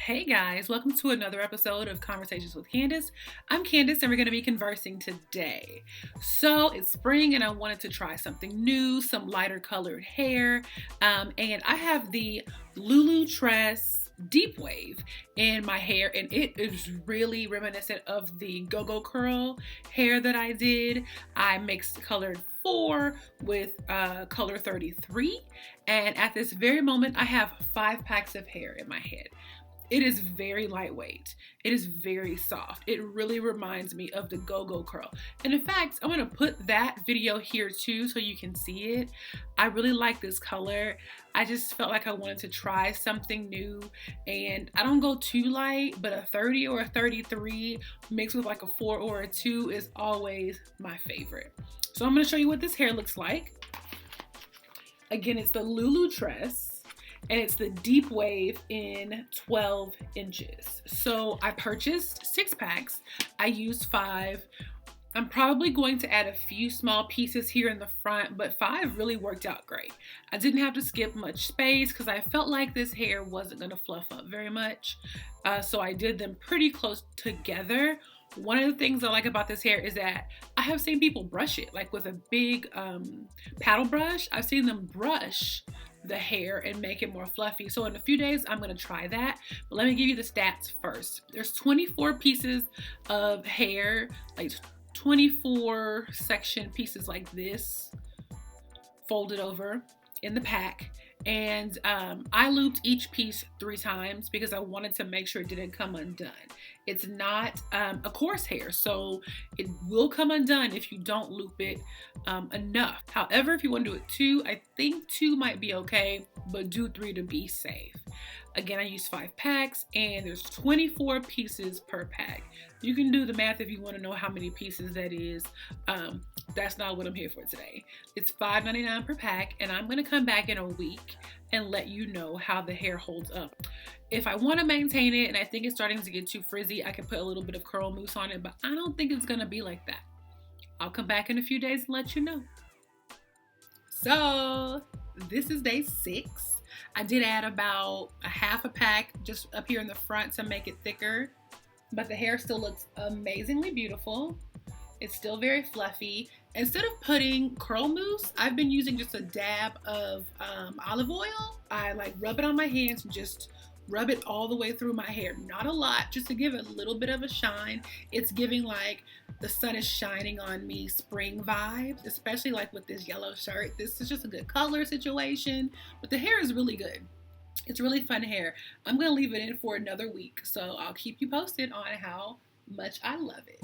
Hey guys, welcome to another episode of Conversations with Candace. I'm Candace and we're going to be conversing today. So it's spring and I wanted to try something new, some lighter colored hair. And I have the Lulutress Deep Wave in my hair and it is really reminiscent of the Go-Go Curl hair that I did. I mixed colored 4 with color 33 and at this very moment I have 5 packs of hair in my head. It is very lightweight. It is very soft. It really reminds me of the Go-Go Curl. And in fact, I'm going to put that video here too so you can see it. I really like this color. I just felt like I wanted to try something new and I don't go too light, but a 30 or a 33 mixed with like a 4 or a 2 is always my favorite. So I'm going to show you what this hair looks like. Again, it's the Lulutress. And it's the Deep Wave in 12 inches. So I purchased 6 packs. I used 5. I'm probably going to add a few small pieces here in the front, but 5 really worked out great. I didn't have to skip much space because I felt like this hair wasn't going to fluff up very much. So I did them pretty close together. One of the things I like about this hair is that I have seen people brush it, like with a big paddle brush. I've seen them brush the hair and make it more fluffy. So in a few days, I'm going to try that. But let me give you the stats first. There's 24 pieces of hair, like 24 section pieces like this, folded over in the pack. And I looped each piece 3 times because I wanted to make sure it didn't come undone. It's not a coarse hair, so it will come undone if you don't loop it enough. However, if you want to do it 2, I think 2 might be okay, but do 3 to be safe. Again, I used 5 packs and there's 24 pieces per pack. You can do the math if you want to know how many pieces that is. That's not what I'm here for today. It's $5.99 per pack and I'm going to come back in a week and let you know how the hair holds up. If I want to maintain it and I think it's starting to get too frizzy, I can put a little bit of curl mousse on it, but I don't think it's going to be like that. I'll come back in a few days and let you know. So this is day 6. I did add about a half a pack just up here in the front to make it thicker, but the hair still looks amazingly beautiful. It's still very fluffy. Instead of putting curl mousse, I've been using just a dab of olive oil. I like rub it on my hands and just rub it all the way through my hair. Not a lot, just to give it a little bit of a shine. It's giving like the sun is shining on me spring vibes, especially like with this yellow shirt. This is just a good color situation, but the hair is really good. It's really fun hair. I'm going to leave it in for another week, so I'll keep you posted on how much I love it.